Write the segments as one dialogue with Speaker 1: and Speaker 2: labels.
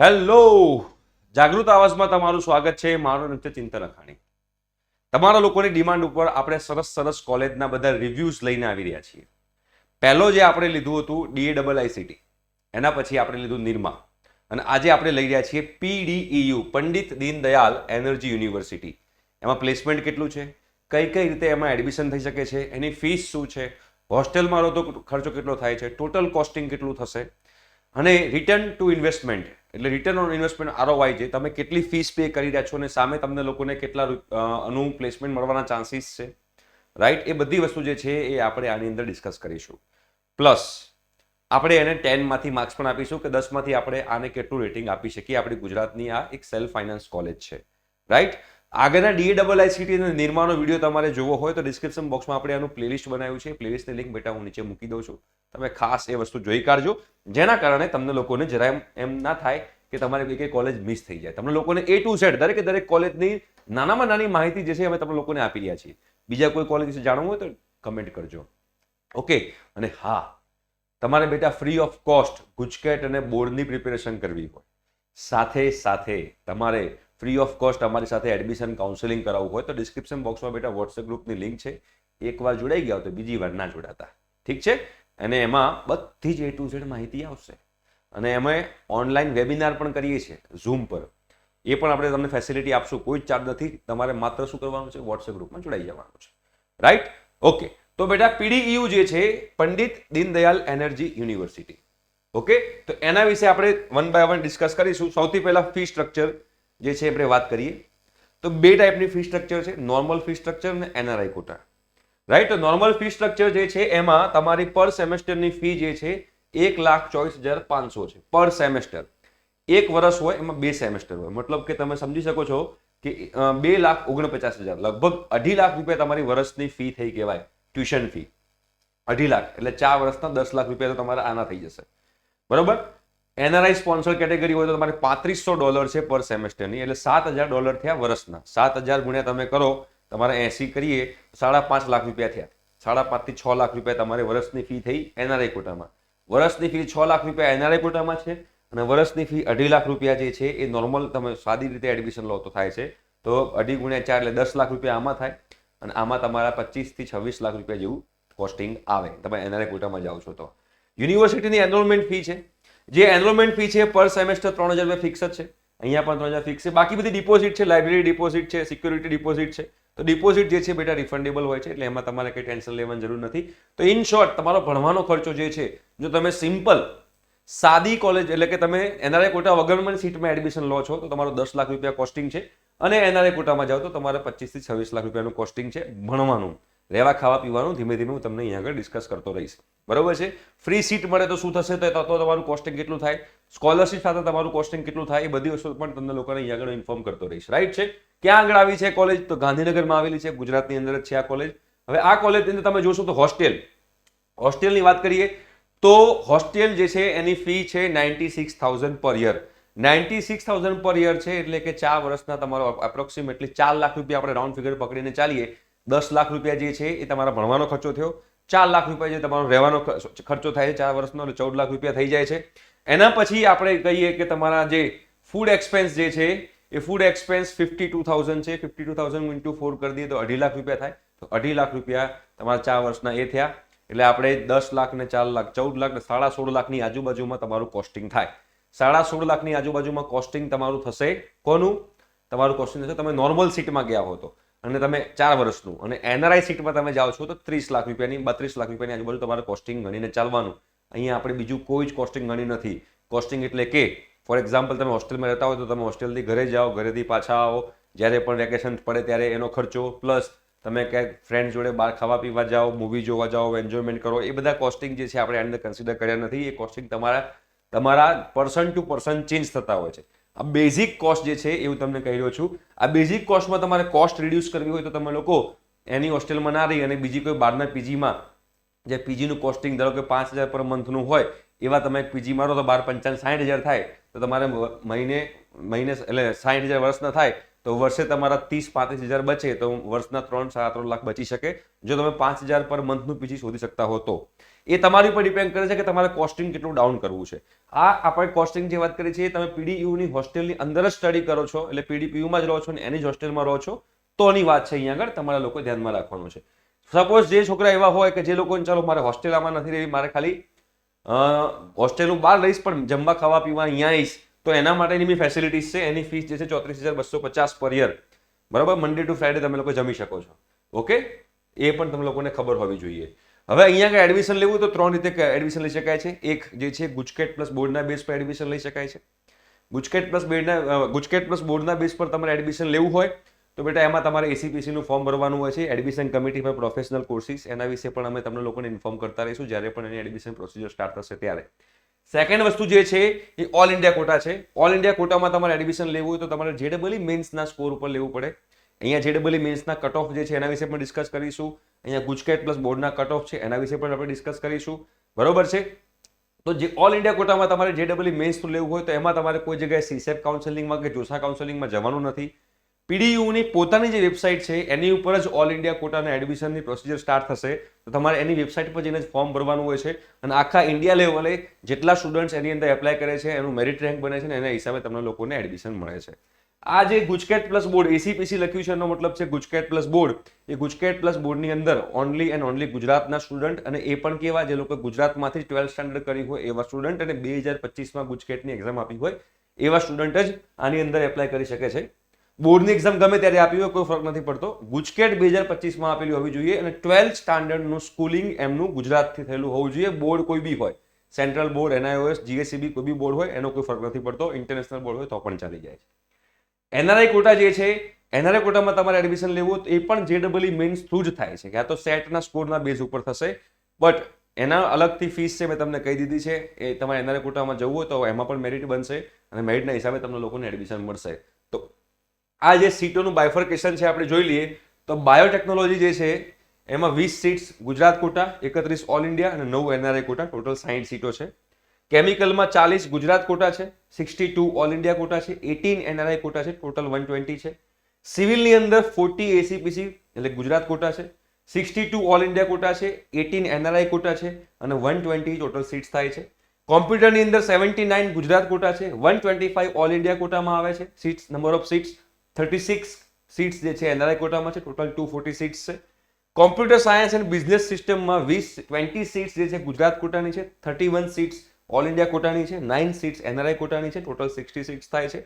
Speaker 1: Hello, જાગૃત આવાજમાં તમારું સ્વાગત છે. મારું નામ છે ચિંતન અખાણી. તમારા લોકોની ડિમાન્ડ ઉપર આપણે સરસ સરસ કોલેજના બધા રિવ્યુઝ લઈને આવી રહ્યા છીએ. પહેલો જે આપણે લીધું હતું DAIICT, એના પછી આપણે લીધું નિરમા, અને આજે આપણે લઈ રહ્યા છીએ PDEU, Pandit Deendayal energy university. એમાં પ્લેસમેન્ટ કેટલું છે, કઈ કઈ રીતે એમાં એડમિશન થઈ શકે છે, એની ફીસ શું છે, હોસ્ટેલમાં રહો તો ખર્ચો કેટલો થાય છે, ટોટલ કોસ્ટિંગ કેટલું થશે, અને રિટર્ન ટુ ઇન્વેસ્ટમેન્ટ એટલે રિટર્ન ઓન ઇન્વેસ્ટમેન્ટ ROI છે, તમે કેટલી ફીસ પે કરી રહ્યા છો અને સામે તમને લોકોને કેટલા અનુ પ્લેસમેન્ટ મળવાના ચાન્સીસ છે, રાઈટ? એ બધી વસ્તુ જે છે એ આપણે આની અંદર ડિસ્કસ કરીશું. પ્લસ આપણે એને 10માંથી માર્ક્સ પણ આપીશું કે 10માંથી આપણે આને કેટલું રેટિંગ આપી શકીએ. આપણી ગુજરાતની આ એક સેલ્ફ ફાઇનાન્સ કોલેજ છે, રાઈટ? આગળના DAIICT અને નિરમાનો વિડીયો તમારે જોવો હોય તો ડિસ્ક્રિપ્શન બોક્સમાં આપણે આનું પ્લેલિસ્ટ બનાવ્યું છે. પ્લેલિસ્ટની લિંક બેટા હું નીચે મૂકી દઉં છું, તમે ખાસ એ વસ્તુ જોઈ કાઢજો, જેના કારણે તમને લોકોને જરા એમ ના થાય કે તમારે કઈ કોલેજ મિસ થઈ જાય. તમને લોકોને A to Z દરેકે દરેક કોલેજની નાનામાં નાની માહિતી જે છે અમે તમને લોકોને આપી રહ્યા છીએ. બીજા કોઈ કોલેજ વિશે જાણવું હોય તો કમેન્ટ કરજો, ઓકે? અને હા, તમારે બેટા ફ્રી ઓફ કોસ્ટ ગુજકેટ અને બોર્ડની પ્રિપેરેશન કરવી હોય, સાથે સાથે તમારે ફ્રી ઓફ કોસ્ટ અમારી સાથે એડમિશન કાઉન્સેલિંગ કરાવવું હોય તો ડિસ્ક્રિપ્શન બોક્સમાં બેટા વોટ્સએપ ગ્રુપની લિંક છે. એકવાર જોડાઈ ગયા તો બીજી વાર ના જોડાતા, ઠીક છે? અને એમાં બધી જ A to Z માહિતી આવશે. અને અમે ઓનલાઈન વેબિનાર પણ કરીએ છીએ ઝૂમ પર, એ પણ આપણે તમને ફેસિલિટી આપશું, કોઈ ચાર્જ નથી. તમારે માત્ર શું કરવાનું છે, વોટ્સએપ ગ્રુપમાં જોડાઈ જવાનું છે, રાઈટ? ઓકે, તો બેટા PDEU જે છે Pandit Deendayal energy university, okay? તો એના વિશે આપણે વન બાય વન ડિસ્કસ કરીશું. સૌથી પહેલા ફી સ્ટ્રક્ચર જે છે આપણે વાત કરીએ તો બે ટાઈપની ફી સ્ટ્રક્ચર છે, નોર્મલ ફી સ્ટ્રક્ચર અને NRI કોટા, રાઈટ? તો નોર્મલ ફી સ્ટ્રક્ચર જે છે એમાં તમારી પર સેમેસ્ટરની ફી જે છે 1,24,500 છે પર સેમેસ્ટર. એક વર્ષ હોય એમાં 2 સેમેસ્ટર હોય, મતલબ કે તમે સમજી શકો છો કે 2,49,000, લગભગ 2.5 લાખ રૂપિયા તમારી વર્ષની ફી થઈ કહેવાય, ટ્યુશન ફી 2.5 લાખ, એટલે 4 વર્ષના 10 લાખ રૂપિયા તો તમારા આના થઈ જશે, બરોબર? NRI સ્પોન્સર કેટેગરી હોય તો તમારે $3,500 છે પર સેમેસ્ટરની, એટલે $7,000 થયા વર્ષના. 7,000 ગુણ્યા તમે કરો, તમારે 80 કરીએ 5.5 લાખ રૂપિયા થયા. 5.5 થી 6 લાખ રૂપિયા તમારે વર્ષની ફી થઈ NRI કોટામાં. વર્ષની ફી 6 લાખ રૂપિયા NRI કોટામાં છે, અને વર્ષની ફી 2.5 લાખ રૂપિયા જે છે એ નોર્મલ તમે સાદી રીતે એડમિશન લો તો થાય છે. તો 2.5 ગુણ્યા 4 એટલે 10 લાખ રૂપિયા આમાં થાય, અને આમાં તમારા 25 થી 26 લાખ રૂપિયા જેવું કોસ્ટિંગ આવે તમે NRI કોટામાં જાઓ છો તો. યુનિવર્સિટીની એનરોલમેન્ટ ફી છે, જે એનરોલમેન્ટ ફી છે પર સેમેસ્ટર 3,000 રૂપિયા ફિક્સ જ છે. અહીંયા પણ 3,000 ફિક્સ છે. બાકી બધી ડિપોઝિટ છે, લાઇબ્રેરી ડિપોઝિટ છે, સિક્યુરિટી ડિપોઝિટ છે. તો ડિપોઝિટ જે છે બેટા રિફંડેબલ હોય છે, એટલે એમાં તમારે કંઈ ટેન્શન લેવાની જરૂર નથી. તો ઇન શોર્ટ તમારો ભણવાનો ખર્ચો જે છે, જો તમે સિમ્પલ સાદી કોલેજ એટલે કે તમે NRI કોટા વગરની સીટમાં એડમિશન લો છો તો તમારો 10 લાખ રૂપિયા કોસ્ટિંગ છે, અને NRI કોટામાં જાઓ તો તમારે 25 થી 26 લાખ રૂપિયાનું કોસ્ટિંગ છે ભણવાનું. રહેવા ખાવા પીવાનું ધીમે ધીમે હું તમને અહીંયા આગળ ડિસ્કસ કરતો રહીશ, બરોબર છે? ફ્રી સીટ મળે તો શું થશે, તો તમારું કોસ્ટિંગ કેટલું થાય, સ્કોલરશિપ સાથે તમારું કોસ્ટિંગ કેટલું થાય, એ બધી વસ્તુ પણ તમને લોકોને અહીંયા આગળ ઇન્ફોર્મ કરતો રહીશ, રાઈટ છે? ક્યાં આગળ આવી છે કોલેજ? તો ગાંધીનગરમાં આવેલી છે, ગુજરાતની અંદર જ છે આ કોલેજ. હવે આ કોલેજની અંદર તમે જોશો તો હોસ્ટેલની વાત કરીએ તો હોસ્ટેલ જે છે એની ફી છે 96,000 પર યર. 96,000 પર યર છે, એટલે કે 4 વર્ષના તમારો એપ્રોક્સિમેટલી 4 લાખ રૂપિયા આપણે રાઉન્ડ ફિગર પકડીને ચાલીએ. 10 લાખ રૂપિયા જે છે એ તમારા ભણવાનો ખર્ચો થયો, 4 લાખ રૂપિયા જે તમારો રહેવાનો ખર્ચો થાય છે 4 વર્ષનો, એટલે 14 લાખ રૂપિયા થઈ જાય છે. એના પછી આપણે કહીએ કે તમારા જે ફૂડ એક્સપેન્સ જે છે એ ફૂડ એક્સપેન્સ 52,000 છે. 52,000 ઇન્ટુ 4 કરી દઈએ તો 2.5 લાખ રૂપિયા થાય. તો 2.5 લાખ રૂપિયા તમારા 4 વર્ષના એ થયા, એટલે આપણે 10 લાખ ને 4 લાખ 14 લાખ ને 16.5 લાખની આજુબાજુમાં તમારું કોસ્ટિંગ થાય. 16.5 લાખની આજુબાજુમાં કોસ્ટિંગ તમારું થશે. કોનું તમારું કોસ્ટિંગ થશે? તમે નોર્મલ સીટમાં ગયા હો તો, અને તમે 4 વર્ષનું, અને NRI સીટમાં તમે જાઓ છો તો 30 લાખ રૂપિયાની 32 લાખ રૂપિયાની આજુબાજુ તમારે કોસ્ટિંગ ગણીને ચાલવાનું. અહીંયા આપણે બીજું કોઈ જ કોસ્ટિંગ ગણી નથી. કોસ્ટિંગ એટલે કે ફોર એક્ઝામ્પલ તમે હોસ્ટેલમાં રહેતા હોય તો તમે હોસ્ટેલથી ઘરે જાઓ, ઘરેથી પાછા આવો, જ્યારે પણ વેકેશન પડે ત્યારે એનો ખર્ચો, પ્લસ તમે ક્યાંક ફ્રેન્ડ જોડે બહાર ખાવા પીવા જાઓ, મૂવી જોવા જાઓ, એન્જોયમેન્ટ કરો, એ બધા કોસ્ટિંગ જે છે આપણે આની અંદર કન્સિડર કર્યા નથી. એ કોસ્ટિંગ તમારા પર્સન ટુ પર્સન ચેન્જ થતા હોય છે. આ બેઝિક કોસ્ટ જે છે એવું તમને કહી રહ્યો છું. આ બેઝિક કોસ્ટમાં તમારે કોસ્ટ રિડ્યુસ કરવી હોય તો તમે લોકો એની હોસ્ટેલમાં ના રહી અને બીજી કોઈ બહારના પીજીમાં, જે પીજીનું કોસ્ટિંગ ધારો કે 5,000 પર મંથનું હોય, એવા તમે પીજીમાં રહો તો 12 × 5 = 60,000 થાય. તો તમારે મહિને એટલે 60,000 વર્ષના થાય તો વર્ષે તમારા 30-35,000 બચે, તો વર્ષના 3-3.5 લાખ બચી શકે જો તમે 5,000 પર મંથનું પીજી શોધી શકતા હો તો. એ તમારી પર ડિપેન્ડ કરે છે કે તમારે કોસ્ટિંગ કેટલું ડાઉન કરવું છે. આ આપણે કોસ્ટિંગ જે વાત કરી છે તમે પીડીયુની હોસ્ટેલની અંદર જ સ્ટડી કરો છો એટલે પીડીપીયુમાં જ રહો છો અને એની જ હોસ્ટેલમાં રહો છો તોની વાત છે અહીંયા આગળ તમારા લોકો ધ્યાનમાં રાખવાનું છે. સપોઝ જે છોકરા એવા હોય કે જે લોકોને ચાલો મારે હોસ્ટેલ આમાં નથી રહેવી, મારે ખાલી હોસ્ટેલનું બહાર રહીશ પણ જમવા ખાવા પીવા અહીંયા આવીશ, તો એના માટેની બી ફેસિલિટીઝ છે. એની ફીસ જે છે 34,250 પર યર, બરાબર. મંડે ટુ ફ્રાઈડે તમે લોકો જમી શકો છો. ઓકે, એ પણ તમે લોકોને ખબર હોવી જોઈએ. હવે અહીંયા આગળ એડમિશન લેવું તો 3 રીતે એડમિશન લઈ શકાય છે. એક જે છે ગુજકેટ પ્લસ બોર્ડના બેઝ પર એડમિશન લઈ શકાય છે. ગુજકેટ પ્લસ બોર્ડના બેઝ પર તમારે એડમિશન લેવું હોય તો બેટા એમાં તમારે એસીપીસીનું ફોર્મ ભરવાનું હોય છે. Admission committee four professional courses, એના વિશે પણ અમે તમને લોકોને ઇન્ફોર્મ કરતા રહીશું જ્યારે પણ એની એડમિશન પ્રોસિજર સ્ટાર્ટ થશે ત્યારે. સેકન્ડ વસ્તુ જે છે એ ઓલ ઇન્ડિયા કોટા છે. ઓલ ઇન્ડિયા કોટામાં તમારે એડમિશન લેવું હોય તો તમારે જેડબલઈ મેન્સના સ્કોર ઉપર લેવું પડે. અહીંયા જેડબલઈ મેન્સના કટ ઓફ જે છે એના વિશે પણ ડિસ્કસ કરીશું. અહીંયા ગુજકેટ પ્લસ બોર્ડના કટ ઓફ છે એના વિશે પણ આપણે ડિસ્કસ કરીશું, બરોબર છે. તો જે ઓલ ઇન્ડિયા કોટામાં તમારે જેડબલઈ મેન્સ લેવું હોય તો એમાં તમારે કોઈ જગ્યાએ સીસેટ કાઉન્સેલિંગમાં કે જોસા કાઉન્સેલિંગમાં જવાનું નથી. પીડીયુની પોતાની જે વેબસાઇટ છે એની ઉપર જ ઓલ ઇન્ડિયા કોટાના એડમિશનની પ્રોસિજર સ્ટાર્ટ થશે. તો તમારે એની વેબસાઇટ પર જઈને જ ફોર્મ ભરવાનું હોય છે અને આખા ઇન્ડિયા લેવલે જેટલા સ્ટુડન્ટ્સ એની અંદર એપ્લાય કરે છે એનું મેરિટ રેન્ક બને છે અને એના હિસાબે તમને લોકોને એડમિશન મળે છે. આ જે ગુજકેટ પ્લસ બોર્ડ એસીપીસી લખ્યું છે એનો મતલબ છે ગુજકેટ પ્લસ બોર્ડ. એ ગુજકેટ પ્લસ બોર્ડની અંદર ઓનલી એન્ડ ઓનલી ગુજરાતના સ્ટુડન્ટ અને એ પણ કેવા જે લોકો ગુજરાતમાંથી 12th સ્ટાન્ડર્ડ કર્યું હોય એવા સ્ટુડન્ટ અને 2025માં ગુજકેટની એક્ઝામ આપી હોય એવા સ્ટુડન્ટ જ આની અંદર એપ્લાય કરી શકે છે. બોર્ડની એક્ઝામ ગમે ત્યારે આપી હોય કોઈ ફરક નથી પડતો. ગુજકેટ 2025માં આપેલી હોવી જોઈએ અને 12th સ્ટાન્ડર્ડનું સ્કૂલિંગ એમનું ગુજરાતથી થયેલું હોવું જોઈએ. બોર્ડ કોઈ બી હોય, સેન્ટ્રલ બોર્ડ, એનઆઈઓએસ, જીએસસીબી કોઈ બી બોર્ડ હોય એનો કોઈ ફરક નથી પડતો. ઇન્ટરનેશનલ બોર્ડ હોય તો પણ ચાલી જાય છે. એનઆરઆઈ કોટા જે છે, એનઆરઆઈ કોટામાં તમારે એડમિશન લેવું એ પણ જેડબલઈ મેન્સ થ્રુ જ થાય છે. ક્યાં તો સેટના સ્કોરના બેઝ ઉપર થશે, બટ એના અલગથી ફીસ છે મેં તમને કહી દીધી છે. એ તમારે એનઆરઆઈ કોટામાં જવું હોય તો એમાં પણ મેરિટ બનશે અને મેરિટના હિસાબે તમને લોકોને એડમિશન મળશે. તો આ જે સીટોનું બાયફર્કેશન છે આપણે જોઈ લઈએ તો બાયોટેકનોલોજી જે છે એમાં 20 seats Gujarat quota, 31 all India અને 9 એનઆરઆઈ કોટા, ટોટલ 60 સીટો છે. કેમિકલમાં 40 ગુજરાત કોટા છે, 62 ઓલ ઇન્ડિયા કોટા છે, 18 એનઆરઆઈ કોટા છે, ટોટલ 120 છે. સિવિલની અંદર 40 એસીપીસી એટલે ગુજરાત કોટા છે, 62 ઓલ ઇન્ડિયા કોટા છે, 18 એનઆરઆઈ કોટા છે અને 120 ટોટલ સીટ્સ થાય છે. કોમ્પ્યુટરની અંદર 79 ગુજરાત કોટા છે, 125 ઓલ ઇન્ડિયા કોટામાં આવે છે seats, number of seats 36 seats જે છે એનઆરઆઈ કોટામાં છે, ટોટલ 240 સીટ્સ છે. કોમ્પ્યુટર સાયન્સ એન્ડ બિઝનેસ સિસ્ટમમાં 20 સીટ્સ જે છે ગુજરાત કોટાની છે, 31 સીટ્સ ઓલ ઇન્ડિયા કોટાની છે, 9 સીટ્સ એનઆરઆઈ કોટાની છે, ટોટલ 60 સીટ્સ થાય છે.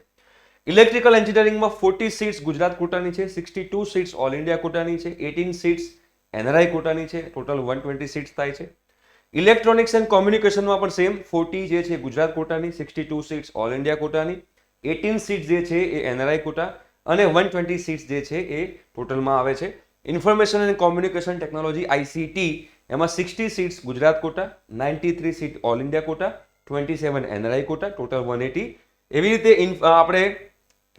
Speaker 1: ઇલેક્ટ્રિકલ એન્જિનિયરિંગમાં 40 સીટ્સ ગુજરાત કોટાની છે, 62 સીટ્સ ઓલ ઇન્ડિયા કોટાની છે, 18 સીટ્સ એનઆરઆઈ કોટાની છે, ટોટલ 120 સીટ્સ થાય છે. ઇલેક્ટ્રોનિક્સ એન્ડ કોમ્યુનિકેશનમાં પણ સેમ 40 જે છે ગુજરાત કોટાની, 62 સીટ્સ ઓલ ઇન્ડિયા કોટાની, 18 સીટ્સ જે છે એ એનઆરઆઈ કોટા અને 120 સીટ્સ જે છે એ ટોટલમાં આવે છે. Information and communication technology ICT એમાં 60 seats Gujarat quota, 93 seat all India quota, 27 NRI quota, total 180. એવી રીતે આપણે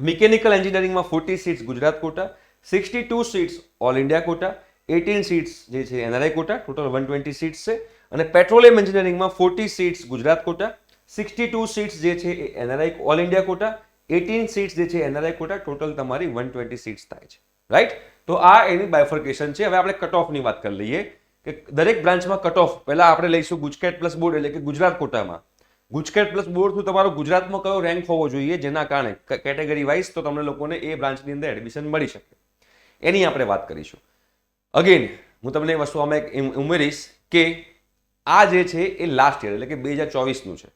Speaker 1: મિકેનિકલ એન્જિનિયરિંગમાં 40 seats Gujarat quota, 62 seats all India quota, 18 seats જે છે એનઆરઆઈ કોટા, ટોટલ 120 સીટ્સ છે. અને પેટ્રોલિયમ એન્જિનિયરિંગમાં 40 સીટ્સ ગુજરાત કોટા, 62 સીટ્સ જે છે એ NRI all India quota, 18 seats જે છે એનઆરઆઈ કોટા, ટોટલ તમારી 120 સીટ્સ થાય છે. રાઈટ, તો આ એની બાયફર્કેશન છે. હવે આપણે કટ ઓફની વાત કરી લઈએ કે દરેક બ્રાન્ચમાં કટ ઓફ પહેલા આપણે લઈશું ગુજકેટ પ્લસ બોર્ડ એટલે કે ગુજરાત કોટામાં. ગુજકેટ પ્લસ બોર્ડ તમારો ગુજરાતમાં કયો રેન્ક હોવો જોઈએ જેના કારણે કેટેગરી વાઇઝ તો તમને લોકોને એ બ્રાન્ચની અંદર એડમિશન મળી શકે એની આપણે વાત કરીશું. અગેન હું તમને એ વસ્તુ આમાં એક ઉમેરીશ કે આ જે છે એ લાસ્ટ યર એટલે કે 2024નું છે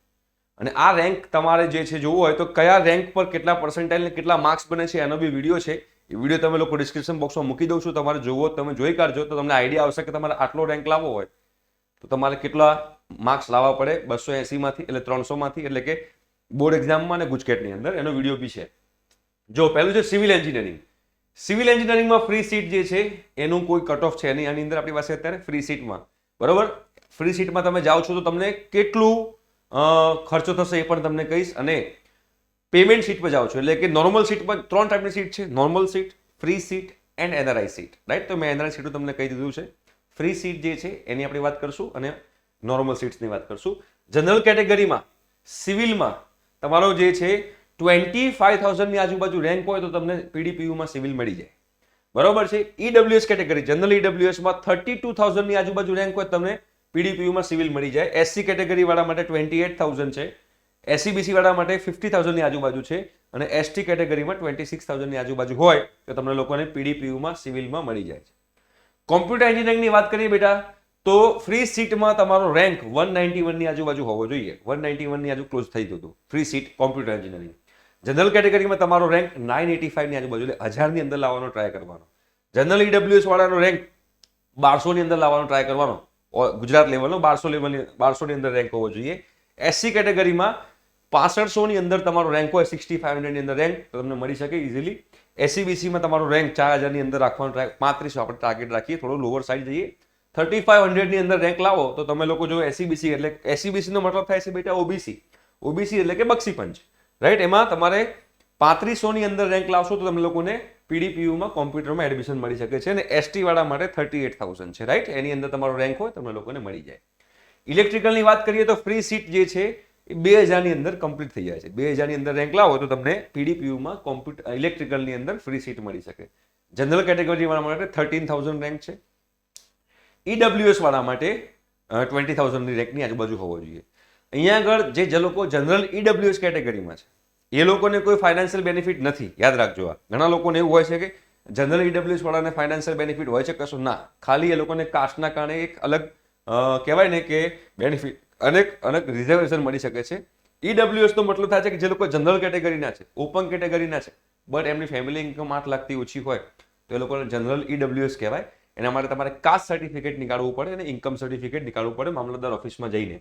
Speaker 1: અને આ રેન્ક તમારે જે છે જોવું હોય તો કયા રેન્ક પર કેટલા પર્સન્ટાઇલ ને કેટલા માર્ક્સ બને છે એનો બી વિડીયો છે. એ વિડીયો તમે લોકો ડિસ્ક્રિપ્શન બોક્સમાં મૂકી દઉં છું, તમારે જોવો તમે જોઈ કાઢજો તો તમને આઈડિયા આવશે કે તમારે આટલો રેન્ક લાવવો હોય તો તમારે કેટલા માર્ક્સ લાવવા પડે 280માંથી એટલે 300માંથી એટલે કે બોર્ડ એક્ઝામમાં અને ગુજકેટની અંદર એનો વિડીયો બી છે. જો પહેલું છે સિવિલ એન્જિનિયરિંગ. સિવિલ એન્જિનિયરિંગમાં ફ્રી સીટ જે છે એનું કોઈ કટ ઓફ છે નહીં આની અંદર આપણી પાસે અત્યારે ફ્રી સીટમાં, બરોબર. ફ્રી સીટમાં તમે જાઓ છો તો તમને કેટલું ખર્ચો થશે એ પણ તમને કહીશ અને પેમેન્ટ સીટ પર જાઓ છો એટલે કે નોર્મલ સીટ પર 3 ટાઈપની સીટ છે, normal seat, free seat and NRI seat. Right, તો મેં એનઆરઆઈ સીટો તમને કહી દીધું છે. ફ્રી સીટ જે છે એની આપણે વાત કરશું અને નોર્મલ સીટ્સની વાત કરશું. જનરલ કેટેગરીમાં સિવિલમાં તમારો જે છે 25,000ની આજુબાજુ રેન્ક હોય તો તમને પીડીપીયુમાં સિવિલ મળી જાય, બરોબર છે. ઈડબ્લ્યુએસ કેટેગરી જનરલ ઈડબ્લ્યુએસમાં 32,000ની આજુબાજુ રેન્ક હોય તમને પીડીપીયુમાં સિવિલ મળી જાય. એસસી કેટેગરી વાળા માટે 28,000 છે, એસસીબીસી વાળા માટે 50,000 ની આજુબાજુ છે અને એસટી કેટેગરીમાં 26,000 ની આજુબાજુ હોય તો તમને લોકોને પીડીપીયુમાં સિવિલમાં મળી જાય છે. કોમ્પ્યુટર એન્જિનિયરિંગની વાત કરીએ બેટા તો ફ્રી સીટમાં તમારો રેન્ક 191 ની આજુબાજુ હોવો જોઈએ. 191 ની આજુ ક્લોઝ થઈ ગયું હતું free seat computer engineering. General કેટેગરીમાં તમારો રેન્ક 985 ની આજુબાજુ એટલે 1000 ની અંદર લાવવાનો ટ્રાય કરવાનો. જનરલ ઈડબ્લ્યુએસ વાળાનો રેન્ક 1200 ની અંદર લાવવાનો ટ્રાય કરવાનો. ગુજરાત લેવલનો 1200 ની અંદર રેન્ક હોવો જોઈએ. એસસી કેટેગરીમાં 6500 ની અંદર તમારો રેન્ક હોય, 6500 ની અંદર રેન્ક તો તમને મળી શકે ઇઝીલી. એસસીબીસીમાં તમારો રેન્ક 4000 ની અંદર રાખવાનો ટ્રાય, 3500 આપણે ટાર્ગેટ રાખીએ, થોડો લોઅર સાઈડ જઈએ. 3500 ની અંદર રેન્ક લાવો તો તમે લોકો જો એસસીબીસી એટલે એસસીબીસી નો મતલબ થાય છે બેટા ઓબીસી. ઓબીસી એટલે કે બક્ષી પંચ, રાઈટ? એમાં તમારે 3500 ની અંદર રેન્ક લાવશો તો તમે લોકોને પીડીપીયુમાં કોમ્પ્યુટરમાં એડમિશન મળી શકે છે અને એસટી વાળા માટે 38,000 છે, રાઈટ? એની અંદર તમારો રેન્ક હોય તમને લોકોને મળી જાય. ઇલેક્ટ્રિકલની વાત કરીએ તો ફ્રી સીટ જે છે એ 2000 ની અંદર કમ્પ્લીટ થઈ જાય છે. 2000 ની અંદર રેન્ક લાવો તો તમને પીડીપીયુમાં કોમ્પ્યુટર ઇલેક્ટ્રિકલની અંદર ફ્રી સીટ મળી શકે. જનરલ કેટેગરી વાળા માટે 13,000 રેન્ક છે. ઈડબ્લ્યુએસ વાળા માટે 20,000 ની રેન્કની આજુબાજુ હોવો જોઈએ. અહીંયા આગળ જે લોકો જનરલ ઈડબ્લ્યુએસ કેટેગરીમાં છે એ લોકોને કોઈ ફાઇનાન્શિયલ બેનિફિટ નથી, યાદ રાખજો. આ ઘણા લોકોને એવું હોય છે કે જનરલ ઈડબ્લ્યુએસ વાળાને ફાઇનાન્શિયલ બેનિફિટ હોય છે, કશું ના. ખાલી એ લોકોને કાસ્ટના કારણે એક અલગ કહેવાય ને કે બેનિફિટ અનેક રિઝર્વેશન મળી શકે છે. ઈડબ્લ્યુએસ નો મતલબ થાય છે કે જે લોકો જનરલ કેટેગરીના છે, ઓપન કેટેગરીના છે, બટ એમની ફેમિલી ઇન્કમ 8 લાખથી ઓછી હોય તો એ લોકોને જનરલ ઈડબ્લ્યુએસ કહેવાય. એના માટે તમારે કાસ્ટ સર્ટિફિકેટ નીકાળવું પડે અને ઇન્કમ સર્ટિફિકેટ નીકાળવું પડે મામલતદાર ઓફિસમાં જઈને.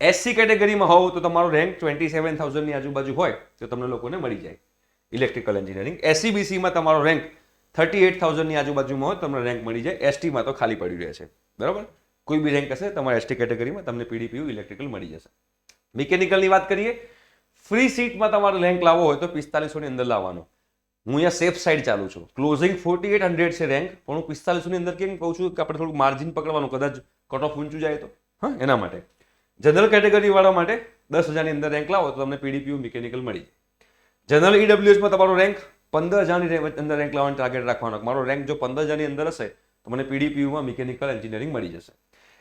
Speaker 1: એસસી કેટેગરીમાં હોવ તો તમારો રેન્ક 27,000 ની આજુબાજુ હોય તો તમને લોકોને મળી જાય ઇલેક્ટ્રિકલ એન્જિનિયરિંગ. એસસીબીસીમાં તમારો રેન્ક 38,000 ની આજુબાજુમાં હોય તમને રેન્ક મળી જાય. એસટીમાં તો ખાલી પડી રહે છે, બરાબર? કોઈ બી રેન્ક હશે તમારા એસટી કેટેગરીમાં તમને પીડીપીયુ ઇલેક્ટ્રિકલ મળી જશે. મિકેનિકલની વાત કરીએ, ફ્રી સીટમાં તમારે રેન્ક લાવવો હોય તો 4500 ની અંદર લાવવાનો. હું અહીંયા સેફ સાઈડ ચાલુ છું. ક્લોઝિંગ 4800 છે રેન્ક, પણ હું 4500 ની અંદર કેમ કહું છું કે આપણે થોડું માર્જિન પકડવાનું, કદાચ કટ ઓફ ઊંચું જાય તો. હા, એના માટે. જનરલ કેટેગરી વાળા માટે 10,000 ની અંદર રેન્ક લાવો તો તમને પીડીપીયુ મિકેનિકલ મળી જાય. જનરલ ઈડબ્લ્યુએસમાં તમારો રેન્ક 15,000 ની અંદર રેન્ક લાવવાનો ટાર્ગેટ રાખવાનો. મારો રેન્ક જો 15,000 ની અંદર હશે તો મને પીડીપીયુમાં મિકેનિકલ એન્જિનિયરિંગ મળી જશે.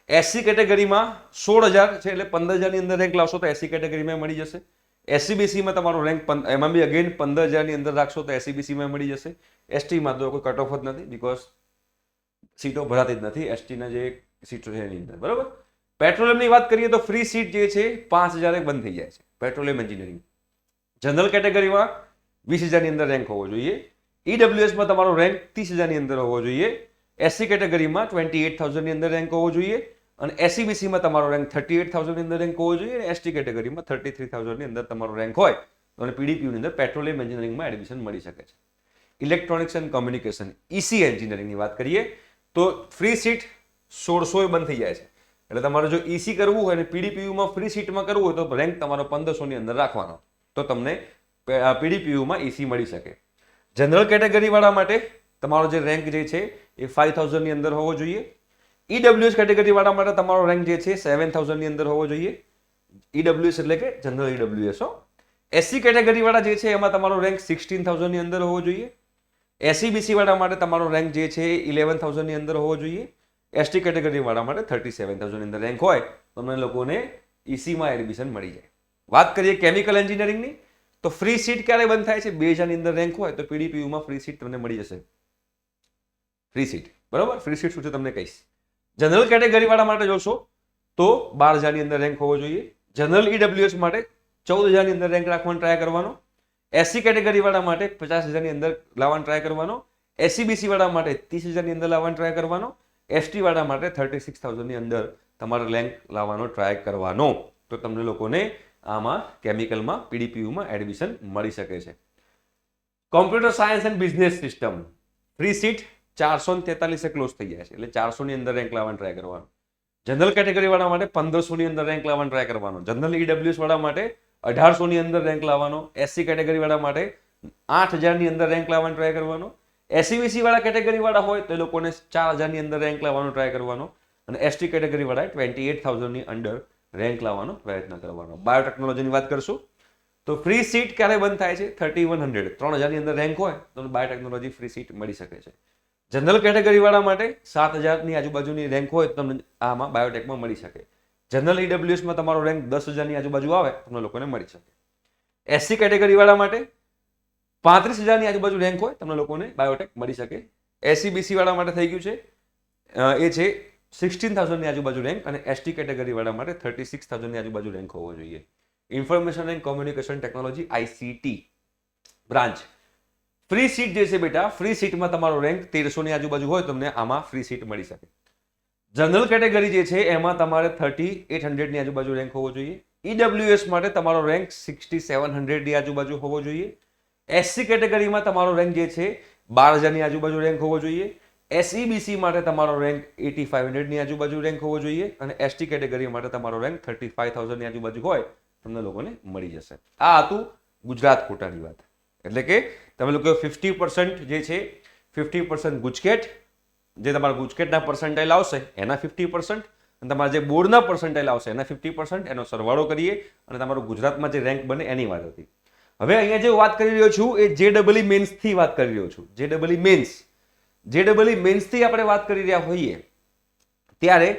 Speaker 1: એસસી કેટેગરીમાં 16,000 છે એટલે 15,000 ની અંદર રેન્ક લાવશો તો એસસી કેટેગરીમાં મળી જશે. એસસીબીસીમાં તમારો રેન્ક એમાં બી અગેન 15,000 ની અંદર રાખશો તો એસસીબીસીમાં મળી જશે. એસટીમાં તો કોઈ કટ ઓફ જ નથી, બીકોઝ સીટો ભરાતી જ નથી એસટીના જે સીટો છે એની અંદર, બરાબર? પેટ્રોલિયમની વાત કરીએ તો ફ્રી સીટ જે છે 5,000 બંધ થઈ જાય છે પેટ્રોલિયમ એન્જિનિયરિંગ. જનરલ કેટેગરીમાં 20,000 ની અંદર રેન્ક હોવો જોઈએ. ઈડબ્લ્યુએસમાં તમારો રેન્ક 30,000 ની અંદર હોવો જોઈએ. એસસી કેટેગરીમાં 28,000 ની અંદર રેન્ક હોવો જોઈએ અને એસસીબીસીમાં તમારો રેન્ક 38,000 ની અંદર રેન્ક હોવો જોઈએ અને એસટી કેટેગરીમાં 33,000 ની અંદર તમારો રેન્ક હોય તો પીડીપીયુની અંદર પેટ્રોલિયમ એન્જિનિયરિંગમાં એડમિશન મળી શકે છે. ઇલેક્ટ્રોનિક્સ એન્ડ કોમ્યુનિકેશન ઈસી એન્જિનિયરિંગની વાત કરીએ તો ફ્રી સીટ 1600 બંધ થઈ જાય છે. એટલે તમારે જો ઈસી કરવું હોય અને પીડીપીયુમાં ફ્રી સીટમાં કરવું હોય તો રેન્ક તમારો 1500 ની અંદર રાખવાનો તો તમને પીડીપીયુમાં ઈસી મળી શકે. જનરલ કેટેગરી વાળા માટે તમારો જે રેન્ક જે છે એ 5,000 ની અંદર હોવો જોઈએ. ઈડબ્લ્યુએસ કેટેગરી વાળા માટે તમારો રેન્ક જે છે 7,000 ની અંદર હોવો જોઈએ. ઈડબ્લ્યુએસ એટલે કે જનરલ ઈડબ્લ્યુએસ. એસસી કેટેગરી વાળા જે છે એમાં તમારો રેન્ક 16,000 ની અંદર હોવો જોઈએ. એસસીબીસી વાળા માટે તમારો રેન્ક જે છે 11,000 ની અંદર હોવો જોઈએ. એસટી કેટેગરી વાળા માટે 37,000 ની અંદર રેન્ક હોય તો તમને લોકોને ઈસીમાં એડમિશન મળી જાય. વાત કરીએ કેમિકલ એન્જિનિયરિંગની તો ફ્રી સીટ ક્યારે બંધ થાય છે? 2,000 ની અંદર રેન્ક હોય તો પીડીપીયુમાં ફ્રી સીટ તમને મળી જશે. ફ્રી સીટ, બરાબર? ફ્રી સીટ શું છે તમને કહીશ. જનરલ કેટેગરી વાળા માટે જોશો તો 12,000 ની અંદર રેન્ક હોવો જોઈએ. જનરલ ઈડબ્લ્યુએસ માટે 14,000 ની અંદર રેન્ક રાખવાનો ટ્રાય કરવાનો. એસસી કેટેગરી વાળા માટે 50,000 ની અંદર લાવવાનો ટ્રાય કરવાનો. એસસીબીસી વાળા માટે 30,000 ની અંદર લાવવાનો ટ્રાય કરવાનો. એસટી વાળા માટે 36,000 ની અંદર તમારે રેન્ક લાવવાનો ટ્રાય કરવાનો તો તમને લોકોને આમાં કેમિકલમાં પીડીપીયુમાં એડમિશન મળી શકે છે. Computer science and business system free seat 443 close થઈ જાય છે એટલે 400 ની અંદર રેન્ક લાવવાનો ટ્રાય કરવાનો. જનરલ કેટેગરી વાળા માટે 1500 ની અંદર રેન્ક લાવવાનો ટ્રાય કરવાનો. જનરલ ઈડબ્લ્યુએસ વાળા માટે 1800 ની અંદર રેન્ક લાવવાનો. એસસી કેટેગરી વાળા માટે 8,000 ની અંદર રેન્ક લાવવાનો ટ્રાય કરવાનો. એસસીબીસી વાળા કેટેગરી વાળા હોય તો એ લોકોને 4,000 ની અંદર રેન્ક લાવવાનો ટ્રાય કરવાનો અને એસટી કેટેગરી વાળા 28,000 ની અંદર રેન્ક લાવવાનો પ્રયત્ન કરવાનો. બાયોટેકનોલોજીની વાત કરશું તો ફ્રી સીટ ક્યારે બંધ થાય છે? 3,100 ની અંદર રેન્ક હોય તો બાયોટેકનોલોજી ફ્રી સીટ મળી શકે છે. જનરલ કેટેગરીવાળા માટે 7,000ની આજુબાજુની રેન્ક હોય તો તમને આમાં બાયોટેકમાં મળી શકે. જનરલ ઈડબ્લ્યુએસમાં તમારો રેન્ક 10,000ની આજુબાજુ આવે તમને લોકોને મળી શકે. એસસી કેટેગરીવાળા માટે 35,000ની આજુબાજુ રેન્ક હોય તમને લોકોને બાયોટેક મળી શકે. એસસી બીસી વાળા માટે થઈ ગયું છે એ છે 16,000ની આજુબાજુ રેન્ક, અને એસટી કેટેગરીવાળા માટે 36,000ની આજુબાજુ રેન્ક હોવો જોઈએ. Information and communication technology ICT branch free seat જે છે બેટા, ફ્રી સીટમાં તમારો રેન્ક 1300ની આજુબાજુ હોય તમને આમાં ફ્રી સીટ મળી શકે. જનરલ કેટેગરી જે છે એમાં તમારે 3800ની આજુબાજુ રેન્ક હોવો જોઈએ. ઈડબ્લ્યુએસ માટે તમારો રેન્ક 6700ની આજુબાજુ હોવો જોઈએ. એસસી કેટેગરીમાં તમારો રેન્ક જે છે 12,000ની આજુબાજુ રેન્ક હોવો જોઈએ. એસઈબીસી માટે તમારો રેન્ક 8500ની આજુબાજુ રેન્ક હોવો જોઈએ, અને એસટી કેટેગરી માટે તમારો રેન્ક 35,000ની આજુબાજુ હોય તમને લોકોને મળી જશે. આ હતું ગુજરાત કોટાની વાત. એટલે કે તમે લોકો 50% જે છે 50% ગુજકેટ, જે તમારા ગુજકેટના પર્સન્ટાઇલ આવશે એના 50%, અને તમારા જે બોર્ડના પર્સન્ટાઇલ આવશે એના 50%, એનો સરવાળો કરીએ અને તમારો ગુજરાતમાં જે રેન્ક બને એની વાત હતી. હવે અહીંયા જે વાત કરી રહ્યો છું એ જેડબલઈ મેન્સથી વાત કરી રહ્યો છું. જેડબલઈ મેન્સથી આપણે વાત કરી રહ્યા હોઈએ ત્યારે